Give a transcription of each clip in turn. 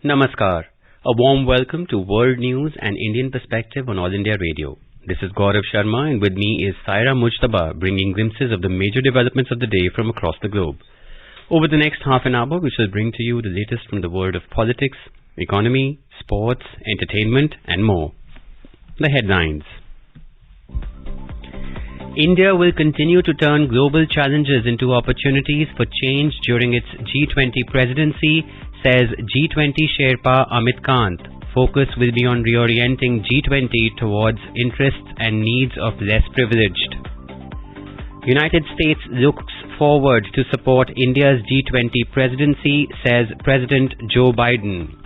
Namaskar. A warm welcome to World News and Indian Perspective on All India Radio. This is Gaurav Sharma and with me is Saira Mujtaba bringing glimpses of the major developments of the day from across the globe. Over the next half an hour, we shall bring to you the latest from the world of politics, economy, sports, entertainment and more. The headlines. India will continue to turn global challenges into opportunities for change during its G20 presidency, says G20 Sherpa Amit Kant. Focus will be on reorienting G20 towards interests and needs of less privileged. United States looks forward to support India's G20 presidency, says President Joe Biden.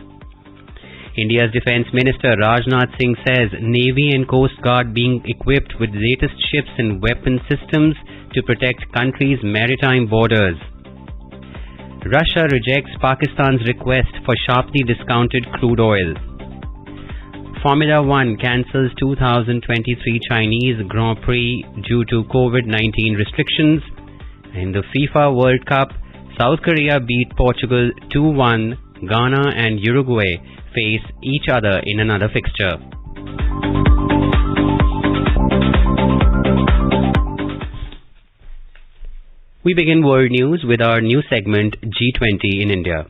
India's Defence Minister Rajnath Singh says Navy and Coast Guard being equipped with latest ships and weapon systems to protect country's maritime borders. Russia rejects Pakistan's request for sharply discounted crude oil. Formula One cancels 2023 Chinese Grand Prix due to COVID-19 restrictions. In the FIFA World Cup, South Korea beat Portugal 2-1. Ghana and Uruguay face each other in another fixture. We begin World News with our new segment G20 in India.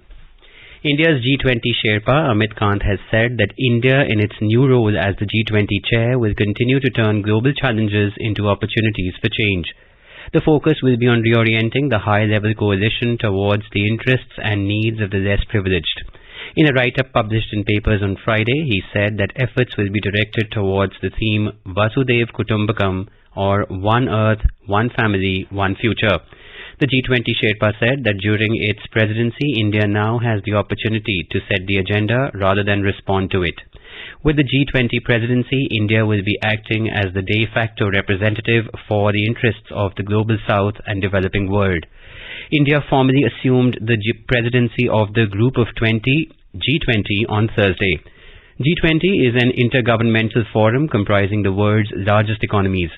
India's G20 Sherpa Amit Kant has said that India in its new role as the G20 chair will continue to turn global challenges into opportunities for change. The focus will be on reorienting the high-level coalition towards the interests and needs of the less privileged. In a write-up published in papers on Friday, he said that efforts will be directed towards the theme Vasudhaiva Kutumbakam, or One Earth, One Family, One Future. The G20 Sherpa said that during its presidency, India now has the opportunity to set the agenda rather than respond to it. With the G20 presidency, India will be acting as the de facto representative for the interests of the global south and developing world. India formally assumed the presidency of the Group of 20, G20, on Thursday. G20 is an intergovernmental forum comprising the world's largest economies.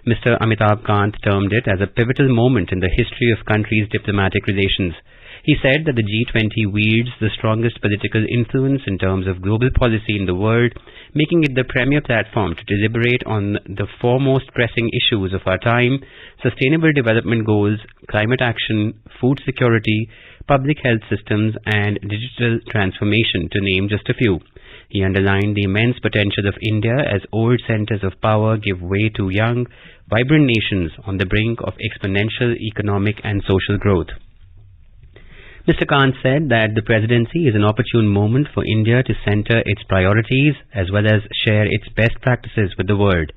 Mr. Amitabh Kant termed it as a pivotal moment in the history of countries' diplomatic relations. He said that the G20 wields the strongest political influence in terms of global policy in the world, making it the premier platform to deliberate on the foremost pressing issues of our time: sustainable development goals, climate action, food security, public health systems, and digital transformation, to name just a few. He underlined the immense potential of India as old centers of power give way to young, vibrant nations on the brink of exponential economic and social growth. Mr. Kant said that the presidency is an opportune moment for India to center its priorities as well as share its best practices with the world.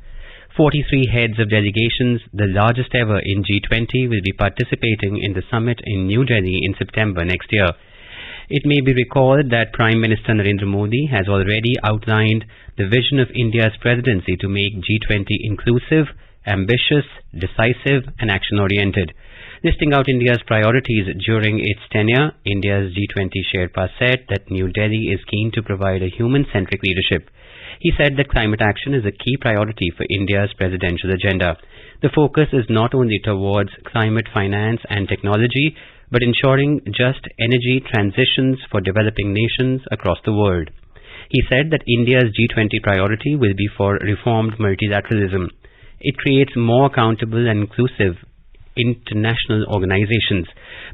43 heads of delegations, the largest ever in G20, will be participating in the summit in New Delhi in September next year. It may be recalled that Prime Minister Narendra Modi has already outlined the vision of India's presidency to make G20 inclusive, ambitious, decisive and action-oriented. Listing out India's priorities during its tenure, India's G20 Sherpa said that New Delhi is keen to provide a human-centric leadership. He said that climate action is a key priority for India's presidential agenda. The focus is not only towards climate finance and technology, but ensuring just energy transitions for developing nations across the world. He said that India's G20 priority will be for reformed multilateralism. It creates more accountable and inclusive international organizations.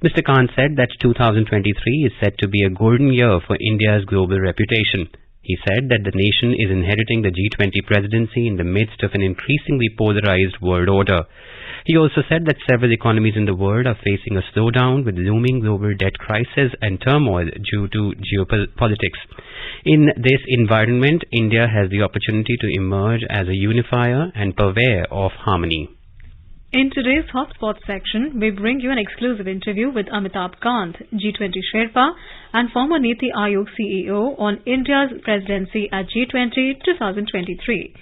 Mr. Kant said that 2023 is set to be a golden year for India's global reputation. He said that the nation is inheriting the G20 presidency in the midst of an increasingly polarized world order. He also said that several economies in the world are facing a slowdown with looming global debt crisis and turmoil due to geopolitics. In this environment, India has the opportunity to emerge as a unifier and purveyor of harmony. In today's Hotspot section, we bring you an exclusive interview with Amitabh Kant, G20 Sherpa and former Niti Aayog CEO on India's presidency at G20 2023.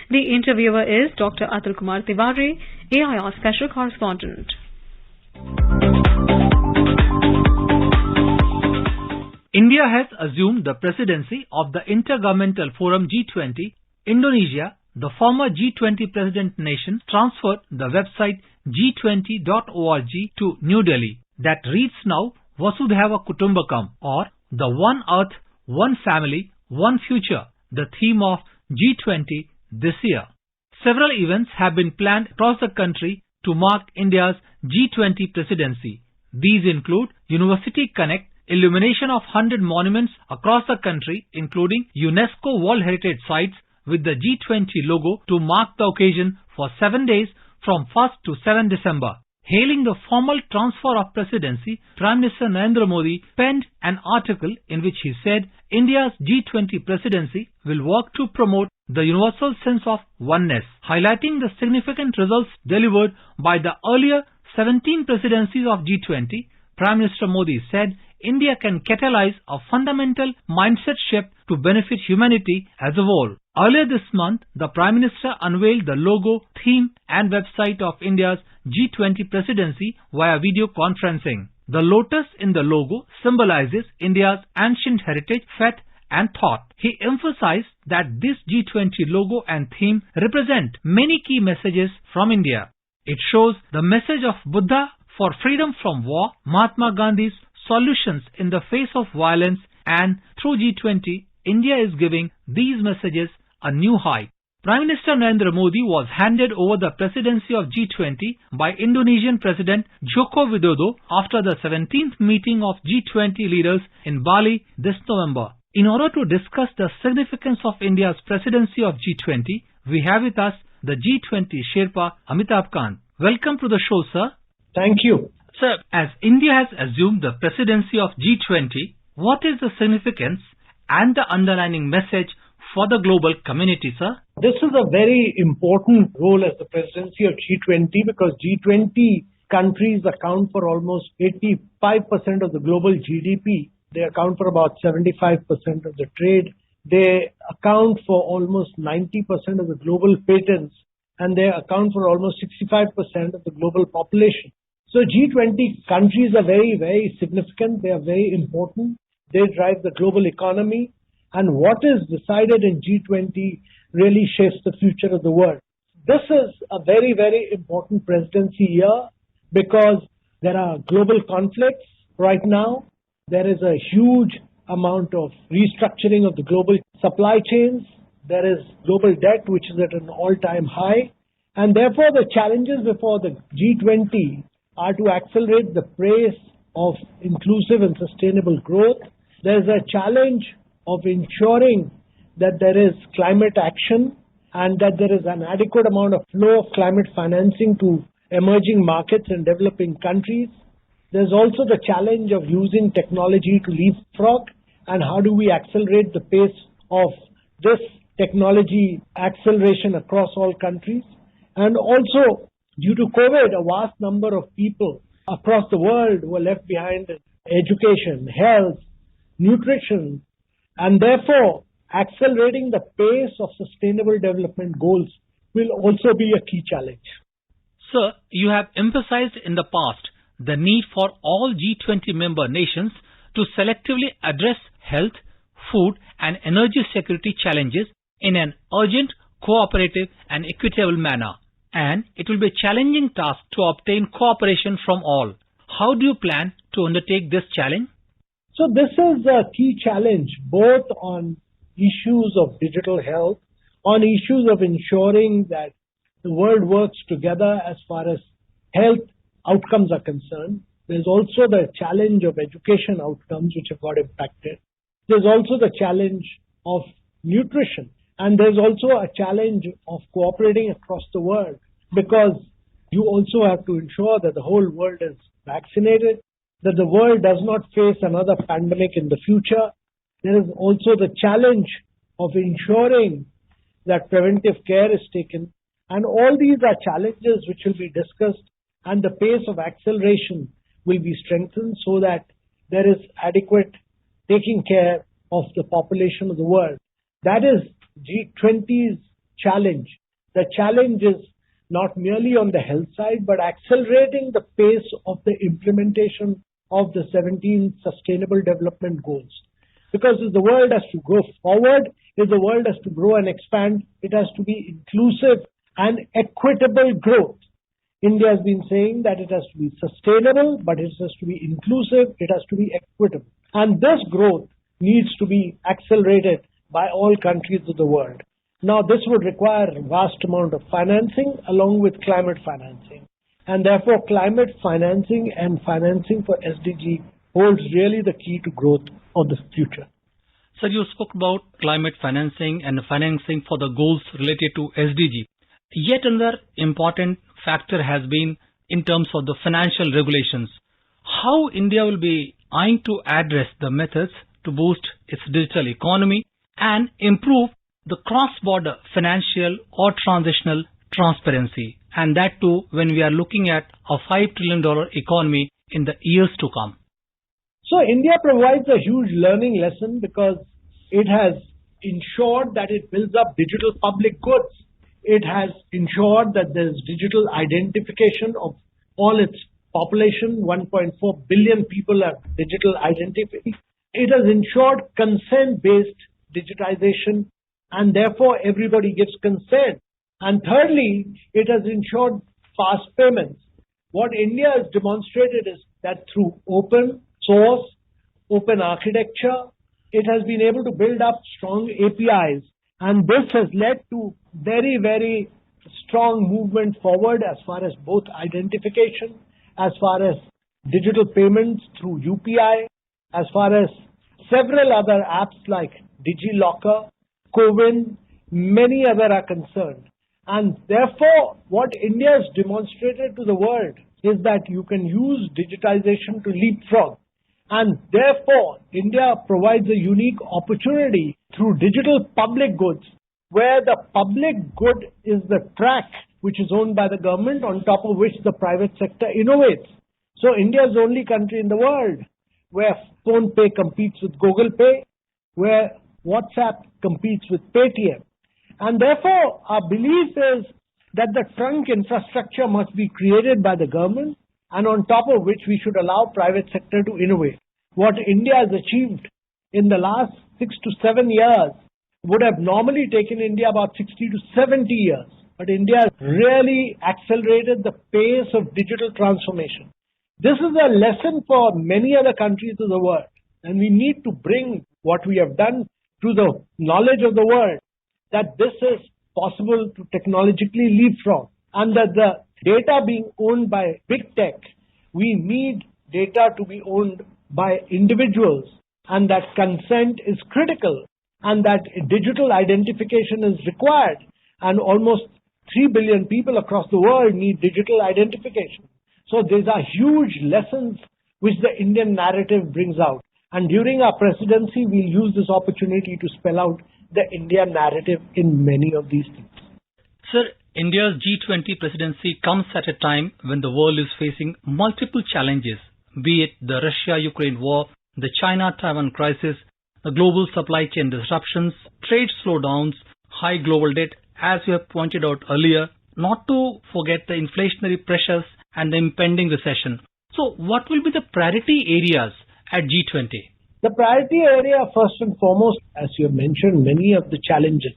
The interviewer is Dr. Atul Kumar Tiwari, AIR Special Correspondent. India has assumed the presidency of the Intergovernmental Forum G20. Indonesia, the former G20 president nation, transferred the website g20.org to New Delhi. That reads now Vasudhaiva Kutumbakam, or the One Earth, One Family, One Future, the theme of G20 this year. Several events have been planned across the country to mark India's G20 presidency. These include University Connect, illumination of 100 monuments across the country, including UNESCO World Heritage Sites, with the G20 logo to mark the occasion for 7 days from 1st to 7 December. Hailing the formal transfer of presidency, Prime Minister Narendra Modi penned an article in which he said India's G20 presidency will work to promote the universal sense of oneness, highlighting the significant results delivered by the earlier 17 presidencies of G20. Prime Minister Modi said India can catalyze a fundamental mindset shift to benefit humanity as a whole. Earlier this month, the Prime Minister unveiled the logo, theme and website of India's G20 presidency via video conferencing. The lotus in the logo symbolizes India's ancient heritage, faith and thought. He emphasized that this G20 logo and theme represent many key messages from India. It shows the message of Buddha for freedom from war, Mahatma Gandhi's solutions in the face of violence, and through G20, India is giving these messages a new height. Prime Minister Narendra Modi was handed over the presidency of G20 by Indonesian President Joko Widodo after the 17th meeting of G20 leaders in Bali this November. In order to discuss the significance of India's presidency of G20, we have with us the G20 Sherpa Amitabh Kant. Welcome to the show, sir. Thank you. Sir, as India has assumed the presidency of G20, what is the significance and the underlining message for the global community, sir? This is a very important role as the presidency of G20 because G20 countries account for almost 85% of the global GDP. They account for about 75% of the trade. They account for almost 90% of the global patents, and they account for almost 65% of the global population. So G20 countries are very, very significant. They are very important. They drive the global economy. And what is decided in G20 really shapes the future of the world. This is a very, very important presidency year because there are global conflicts right now. There is a huge amount of restructuring of the global supply chains. There is global debt, which is at an all-time high. And therefore, the challenges before the G20 are to accelerate the pace of inclusive and sustainable growth. There is a challenge of ensuring that there is climate action and that there is an adequate amount of flow of climate financing to emerging markets and developing countries. There's also the challenge of using technology to leapfrog, and how do we accelerate the pace of this technology acceleration across all countries. And also, due to COVID, a vast number of people across the world were left behind in education, health, nutrition, and therefore accelerating the pace of sustainable development goals will also be a key challenge. Sir, you have emphasized in the past the need for all G20 member nations to selectively address health, food and energy security challenges in an urgent, cooperative and equitable manner. And it will be a challenging task to obtain cooperation from all. How do you plan to undertake this challenge? So this is a key challenge both on issues of digital health, on issues of ensuring that the world works together as far as health outcomes are concerned. There's also the challenge of education outcomes which have got impacted. There's also the challenge of nutrition. And there's also a challenge of cooperating across the world because you also have to ensure that the whole world is vaccinated, that the world does not face another pandemic in the future. There is also the challenge of ensuring that preventive care is taken. And all these are challenges which will be discussed, and the pace of acceleration will be strengthened so that there is adequate taking care of the population of the world. That is G20's challenge. The challenge is not merely on the health side, but accelerating the pace of the implementation of the 17 Sustainable Development Goals. Because if the world has to go forward, if the world has to grow and expand, it has to be inclusive and equitable growth. India has been saying that it has to be sustainable, but it has to be inclusive, it has to be equitable. And this growth needs to be accelerated by all countries of the world. Now, this would require a vast amount of financing along with climate financing. And therefore, climate financing and financing for SDG holds really the key to growth of the future. Sir, you spoke about climate financing and financing for the goals related to SDG. Yet another important factor has been in terms of the financial regulations. How India will be eyeing to address the methods to boost its digital economy and improve the cross-border financial or transitional transparency, and that too when we are looking at a $5 trillion economy in the years to come. So India provides a huge learning lesson because it has ensured that it builds up digital public goods. It has ensured that there is digital identification of all its population. 1.4 billion people have digital identity. It has ensured consent-based digitization, and therefore everybody gives consent. And thirdly, it has ensured fast payments. What India has demonstrated is that through open source, open architecture, it has been able to build up strong APIs. And this has led to very, very strong movement forward as far as both identification, as far as digital payments through UPI, as far as several other apps like DigiLocker, CoWIN, many other are concerned. And therefore, what India has demonstrated to the world is that you can use digitization to leapfrog. And therefore, India provides a unique opportunity through digital public goods, where the public good is the track which is owned by the government, on top of which the private sector innovates. So India is the only country in the world where PhonePe competes with Google Pay, where WhatsApp competes with Paytm. And therefore, our belief is that the trunk infrastructure must be created by the government, and on top of which we should allow private sector to innovate. What India has achieved in the last 6 to 7 years would have normally taken India about 60 to 70 years. But India has really accelerated the pace of digital transformation. This is a lesson for many other countries of the world. And we need to bring what we have done to the knowledge of the world, that this is possible to technologically leapfrog, and that the data being owned by big tech, we need data to be owned by individuals, and that consent is critical, and that digital identification is required, and almost 3 billion people across the world need digital identification. So these are huge lessons which the Indian narrative brings out. And during our presidency, we'll use this opportunity to spell out the India narrative in many of these things. Sir, India's G20 presidency comes at a time when the world is facing multiple challenges, be it the Russia-Ukraine war, the China-Taiwan crisis, the global supply chain disruptions, trade slowdowns, high global debt, as you have pointed out earlier, not to forget the inflationary pressures and the impending recession. So what will be the priority areas at G20? The priority area, first and foremost, as you have mentioned, many of the challenges,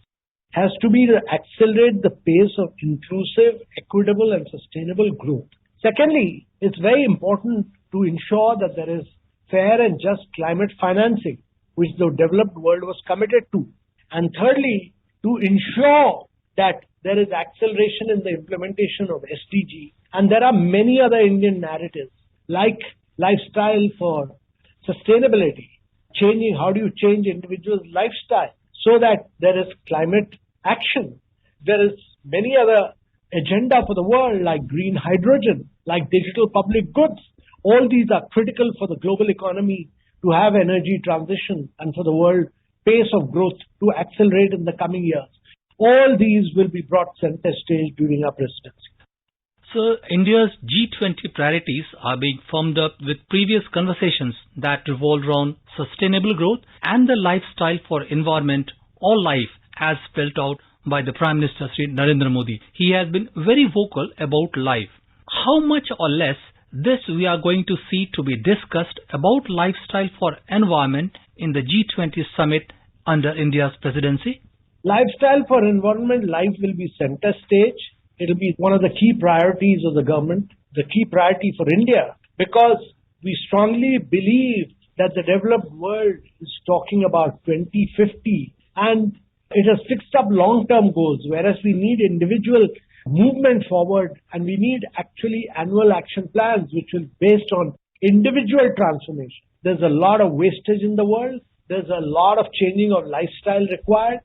has to be to accelerate the pace of inclusive, equitable and sustainable growth. Secondly, it's very important to ensure that there is fair and just climate financing, which the developed world was committed to. And thirdly, to ensure that there is acceleration in the implementation of SDG. And there are many other Indian narratives, like lifestyle for sustainability, changing how do you change individuals' lifestyle so that there is climate action. There is many other agenda for the world, like green hydrogen, like digital public goods. All these are critical for the global economy to have energy transition and for the world pace of growth to accelerate in the coming years. All these will be brought center stage during our presidency. So, India's G20 priorities are being firmed up with previous conversations that revolve around sustainable growth and the lifestyle for environment or life, as spelled out by the Prime Minister Shri Narendra Modi. He has been very vocal about life. How much or less this we are going to see to be discussed about lifestyle for environment in the G20 summit under India's presidency? Lifestyle for environment, life will be center stage. It will be one of the key priorities of the government, the key priority for India, because we strongly believe that the developed world is talking about 2050, and it has fixed up long-term goals, whereas we need individual movement forward, and we need actually annual action plans which will be based on individual transformation. There's a lot of wastage in the world. There's a lot of changing of lifestyle required.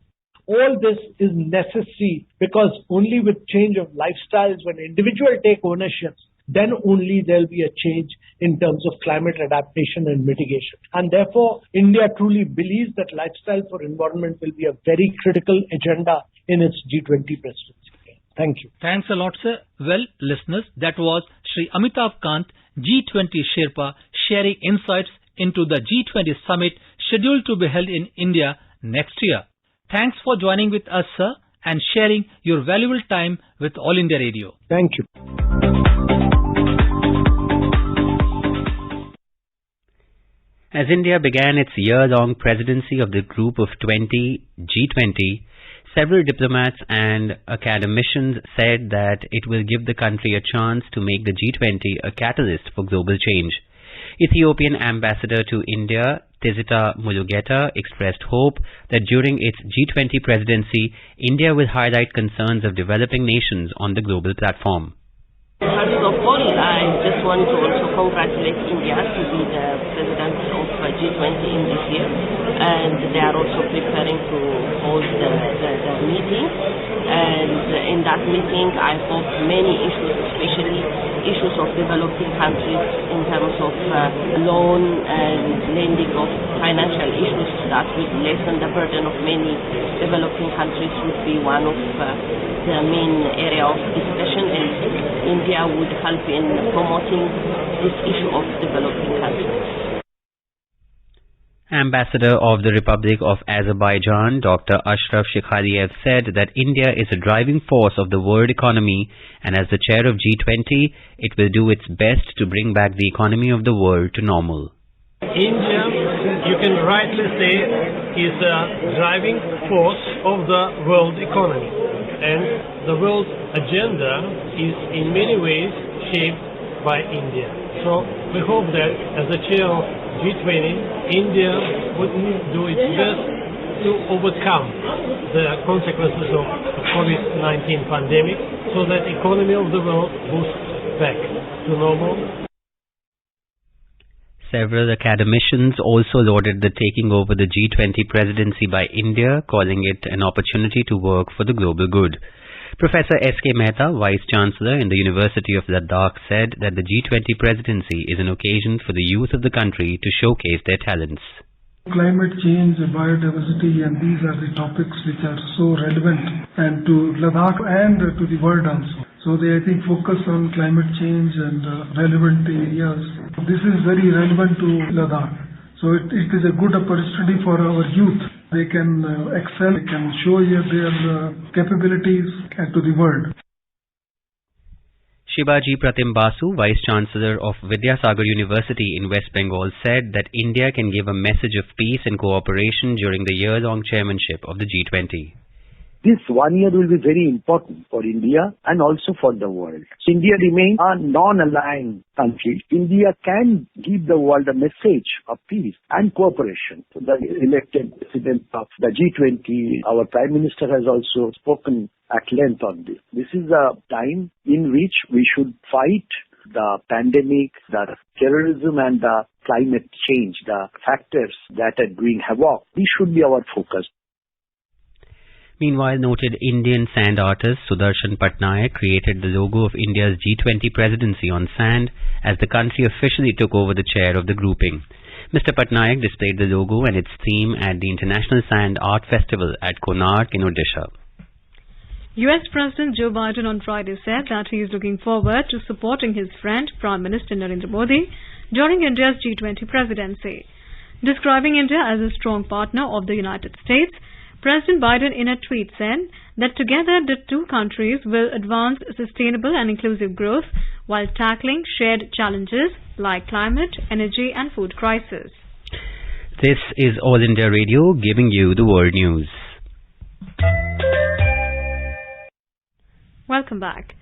All this is necessary because only with change of lifestyles, when individuals take ownership, then only there'll be a change in terms of climate adaptation and mitigation. And therefore, India truly believes that lifestyle for environment will be a very critical agenda in its G20 presidency. Thank you. Thanks a lot, sir. Well, listeners, that was Shri Amitabh Kant, G20 Sherpa, sharing insights into the G20 summit scheduled to be held in India next year. Thanks for joining with us, sir, and sharing your valuable time with All India Radio. Thank you. As India began its year-long presidency of the Group of 20, G20, several diplomats and academicians said that it will give the country a chance to make the G20 a catalyst for global change. Ethiopian ambassador to India, Tizita Mulugeta, expressed hope that during its G20 presidency, India will highlight concerns of developing nations on the global platform. First of all, I just want to also congratulate India to be the president of G20 in this year, and they are also preparing to hold the meeting. And in that meeting, I hope many issues, especially issues of developing countries in terms of loan and lending of financial issues that will lessen the burden of many developing countries would be one of the main area of discussion, and India would help in promoting this issue of developing countries. Ambassador of the Republic of Azerbaijan, Dr. Ashraf Shekhariev, said that India is a driving force of the world economy, and as the chair of G20, it will do its best to bring back the economy of the world to normal. India, you can rightly say, is a driving force of the world economy, and the world agenda is in many ways shaped by India. So we hope that as the chair of G20, India would do its best to overcome the consequences of the COVID-19 pandemic so that the economy of the world boosts back to normal. Several academicians also lauded the taking over the G20 presidency by India, calling it an opportunity to work for the global good. Professor S.K. Mehta, Vice-Chancellor in the University of Ladakh, said that the G20 presidency is an occasion for the youth of the country to showcase their talents. Climate change, biodiversity, and these are the topics which are so relevant and to Ladakh and to the world also. So they, I think, focus on climate change and relevant areas. This is very relevant to Ladakh. So it is a good opportunity for our youth. They can excel, they can show their capabilities to the world. Shivaji Pratim Basu, Vice-Chancellor of Vidyasagar University in West Bengal, said that India can give a message of peace and cooperation during the year-long chairmanship of the G20. This 1 year will be very important for India and also for the world. India remains a non-aligned country. India can give the world a message of peace and cooperation. The elected president of the G20, our Prime Minister, has also spoken at length on this. This is a time in which we should fight the pandemic, the terrorism and the climate change, the factors that are doing havoc. This should be our focus. Meanwhile, noted Indian sand artist Sudarshan Patnaik created the logo of India's G20 presidency on sand as the country officially took over the chair of the grouping. Mr. Patnaik displayed the logo and its theme at the International Sand Art Festival at Konark in Odisha. US President Joe Biden on Friday said that he is looking forward to supporting his friend Prime Minister Narendra Modi during India's G20 presidency. Describing India as a strong partner of the United States, President Biden in a tweet said that together the two countries will advance sustainable and inclusive growth while tackling shared challenges like climate, energy and food crisis. This is All India Radio giving you the world news. Welcome back.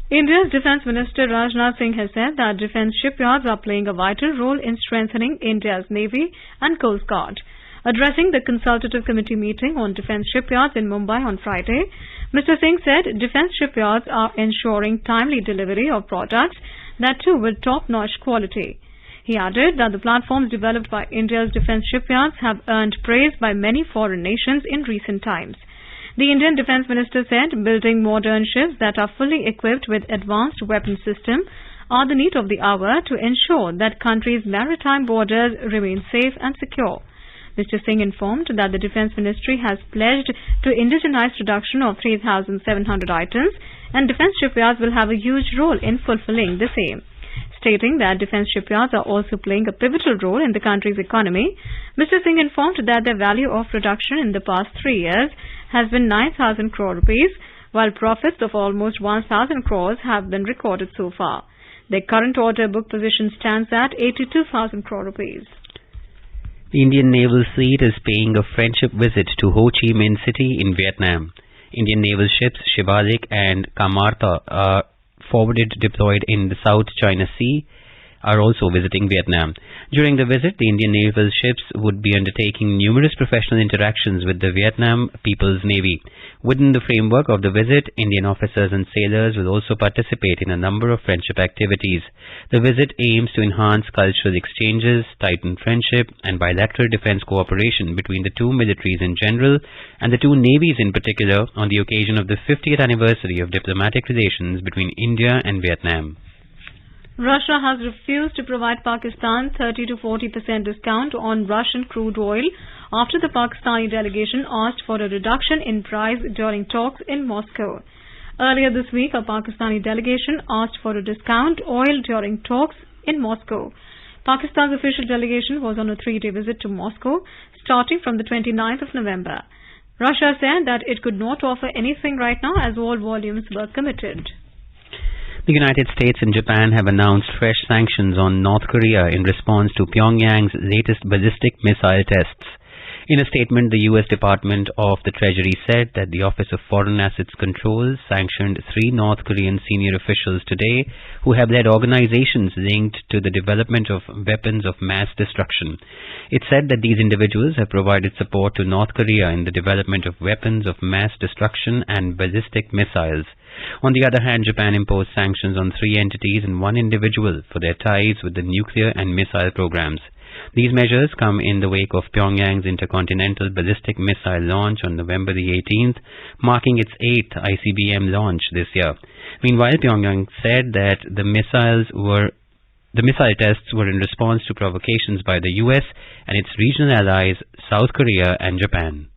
India's Defence Minister Rajnath Singh has said that defence shipyards are playing a vital role in strengthening India's Navy and Coast Guard. Addressing the Consultative Committee meeting on defence shipyards in Mumbai on Friday, Mr. Singh said defence shipyards are ensuring timely delivery of products, that too with top-notch quality. He added that the platforms developed by India's defence shipyards have earned praise by many foreign nations in recent times. The Indian Defence Minister said building modern ships that are fully equipped with advanced weapon systems are the need of the hour to ensure that countries' maritime borders remain safe and secure. Mr. Singh informed that the Defence Ministry has pledged to indigenize production of 3,700 items, and defence shipyards will have a huge role in fulfilling the same. Stating that defence shipyards are also playing a pivotal role in the country's economy, Mr. Singh informed that the value of production in the past 3 years has been 9,000 crore rupees, while profits of almost 1,000 crores have been recorded so far. Their current order book position stands at 82,000 crore rupees. The Indian Naval Fleet is paying a friendship visit to Ho Chi Minh City in Vietnam. Indian naval ships Shivalik and Kamartha are forwarded deployed in the South China Sea are also visiting Vietnam. During the visit, the Indian naval ships would be undertaking numerous professional interactions with the Vietnam People's Navy. Within the framework of the visit, Indian officers and sailors will also participate in a number of friendship activities. The visit aims to enhance cultural exchanges, tighten friendship, and bilateral defense cooperation between the two militaries in general and the two navies in particular on the occasion of the 50th anniversary of diplomatic relations between India and Vietnam. Russia has refused to provide Pakistan 30 to 40% discount on Russian crude oil after the Pakistani delegation asked for a reduction in price during talks in Moscow. Earlier this week, a Pakistani delegation asked for a discount oil during talks in Moscow. Pakistan's official delegation was on a 3-day visit to Moscow starting from the 29th of November. Russia said that it could not offer anything right now as all volumes were committed. The United States and Japan have announced fresh sanctions on North Korea in response to Pyongyang's latest ballistic missile tests. In a statement, the U.S. Department of the Treasury said that the Office of Foreign Assets Control sanctioned 3 North Korean senior officials today who have led organizations linked to the development of weapons of mass destruction. It said that these individuals have provided support to North Korea in the development of weapons of mass destruction and ballistic missiles. On the other hand, Japan imposed sanctions on 3 entities and 1 individual for their ties with the nuclear and missile programs. These measures come in the wake of Pyongyang's intercontinental ballistic missile launch on November the 18th, marking its 8th ICBM launch this year. Meanwhile, Pyongyang said that the missile tests were in response to provocations by the US and its regional allies South Korea and Japan.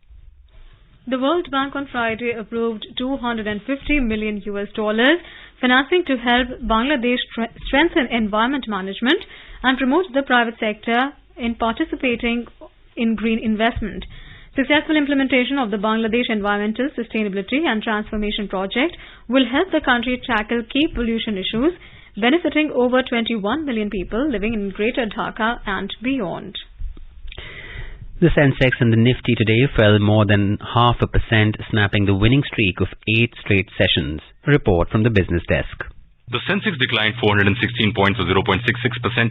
The World Bank on Friday approved $250 million financing to help Bangladesh strengthen environment management and promote the private sector in participating in green investment. Successful implementation of the Bangladesh Environmental Sustainability and Transformation Project will help the country tackle key pollution issues, benefiting over 21 million people living in Greater Dhaka and beyond. The Sensex and the Nifty today fell more than 0.5%, snapping the winning streak of 8 straight sessions. A report from the business desk. The Sensex declined 416 points or 0.66%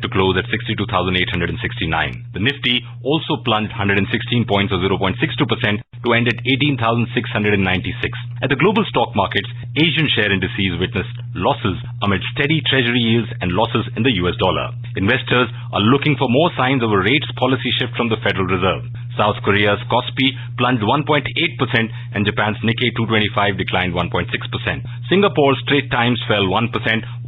to close at 62,869. The Nifty also plunged 116 points or 0.62% to end at 18,696. At the global stock markets, Asian share indices witnessed losses amid steady treasury yields and losses in the US dollar. Investors are looking for more signs of a rates policy shift from the Federal Reserve. South Korea's Kospi plunged 1.8% and Japan's Nikkei 225 declined 1.6%. Singapore's Straits Times fell 1%,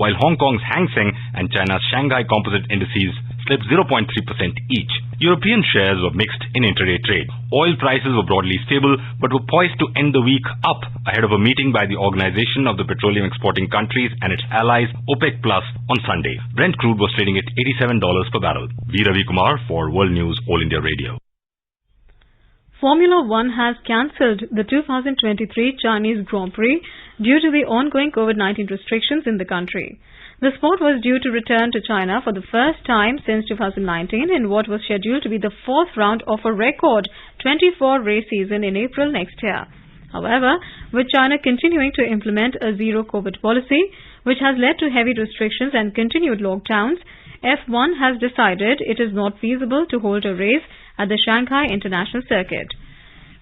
while Hong Kong's Hang Seng and China's Shanghai Composite indices slipped 0.3% each. European shares were mixed in intraday trade. Oil prices were broadly stable but were poised to end the week up ahead of a meeting by the Organization of the Petroleum Exporting Countries and its allies OPEC Plus on Sunday. Brent crude was trading at $87 per barrel. V. Ravi Kumar for World News All India Radio. Formula One has cancelled the 2023 Chinese Grand Prix due to the ongoing COVID-19 restrictions in the country. The sport was due to return to China for the first time since 2019 in what was scheduled to be the 4th round of a record 24-race season in April next year. However, with China continuing to implement a zero-COVID policy, which has led to heavy restrictions and continued lockdowns, F1 has decided it is not feasible to hold a race at the Shanghai International Circuit.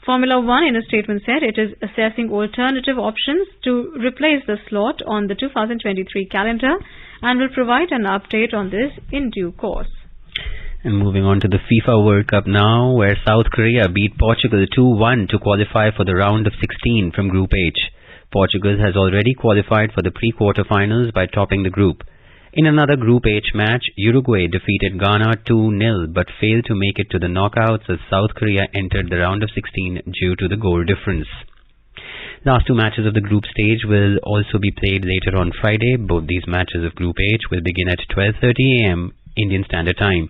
Formula One in a statement said it is assessing alternative options to replace the slot on the 2023 calendar and will provide an update on this in due course. And moving on to the FIFA World Cup now, where South Korea beat Portugal 2-1 to qualify for the round of 16 from Group H. Portugal has already qualified for the pre-quarterfinals by topping the group. In another Group H match, Uruguay defeated Ghana 2-0 but failed to make it to the knockouts as South Korea entered the round of 16 due to the goal difference. Last two matches of the group stage will also be played later on Friday. Both these matches of Group H will begin at 12:30 a.m. Indian Standard Time.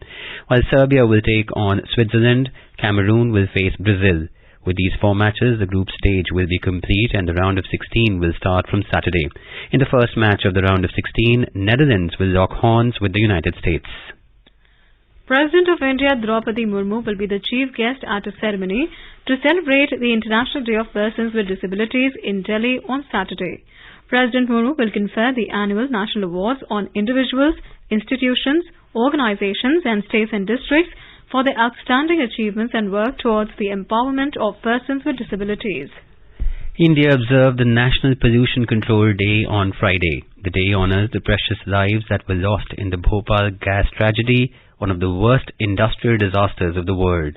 While Serbia will take on Switzerland, Cameroon will face Brazil. With these four matches, the group stage will be complete and the round of 16 will start from Saturday. In the first match of the round of 16, Netherlands will lock horns with the United States. President of India Draupadi Murmu will be the chief guest at a ceremony to celebrate the International Day of Persons with Disabilities in Delhi on Saturday. President Murmu will confer the annual national awards on individuals, institutions, organizations and states and districts for their outstanding achievements and work towards the empowerment of persons with disabilities. India observed the National Pollution Control Day on Friday. The day honors the precious lives that were lost in the Bhopal gas tragedy, one of the worst industrial disasters of the world.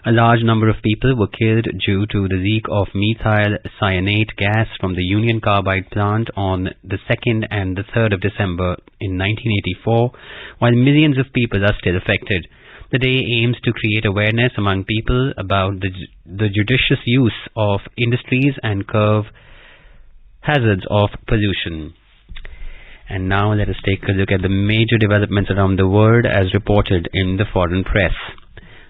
A large number of people were killed due to the leak of methyl cyanate gas from the Union Carbide plant on the 2nd and the 3rd of December in 1984, while millions of people are still affected. The day aims to create awareness among people about the judicious use of industries and curb hazards of pollution. And now let us take a look at the major developments around the world as reported in the foreign press.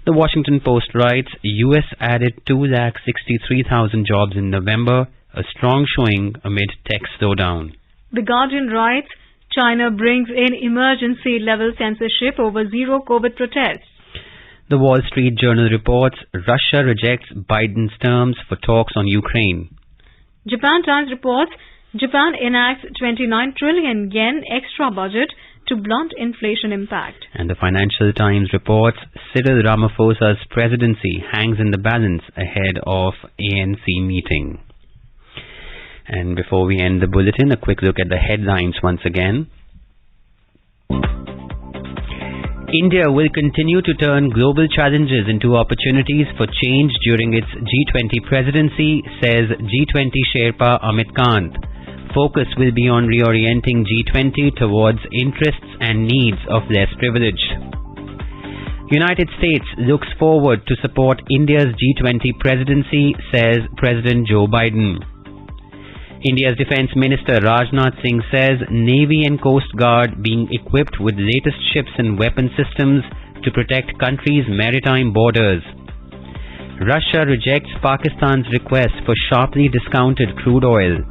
The Washington Post writes, US added 263,000 jobs in November, a strong showing amid tech slowdown. The Guardian writes, China brings in emergency-level censorship over zero-COVID protests. The Wall Street Journal reports, Russia rejects Biden's terms for talks on Ukraine. Japan Times reports, Japan enacts 29 trillion yen extra budget to blunt inflation impact. And the Financial Times reports, Cyril Ramaphosa's presidency hangs in the balance ahead of ANC meeting. And before we end the bulletin, a quick look at the headlines once again. India will continue to turn global challenges into opportunities for change during its G20 presidency, says G20 Sherpa Amit Kant. Focus will be on reorienting G20 towards interests and needs of less privileged. United States looks forward to support India's G20 presidency, says President Joe Biden. India's Defence Minister Rajnath Singh says Navy and Coast Guard being equipped with latest ships and weapon systems to protect country's maritime borders. Russia rejects Pakistan's request for sharply discounted crude oil.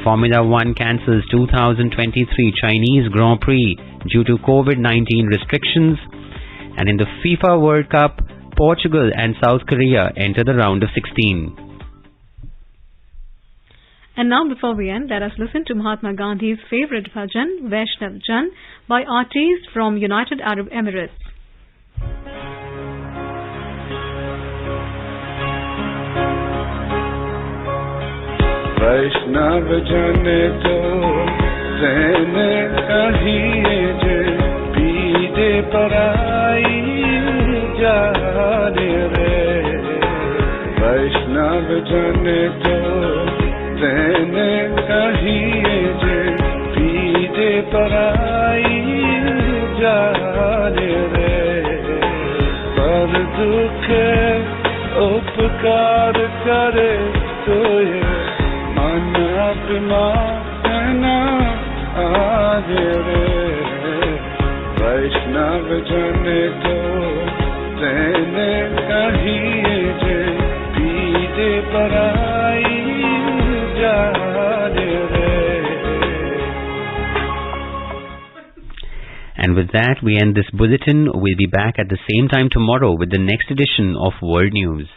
Formula One cancels 2023 Chinese Grand Prix due to COVID-19 restrictions. And in the FIFA World Cup, Portugal and South Korea enter the round of 16. And now before we end, let us listen to Mahatma Gandhi's favorite bhajan, Vaishnav Jan, by artists from United Arab Emirates. Vaishnav Jan to tene kahiye je pide parai jaane re. Vaishnav Jan to tene kahiye je pide parai jaane re. Par dukhe upkar kare toye Apna aage re. Vaishnav Jan to tene kahiye je pide parai jaane re. And with that, we end this bulletin. We'll be back at the same time tomorrow with the next edition of World News.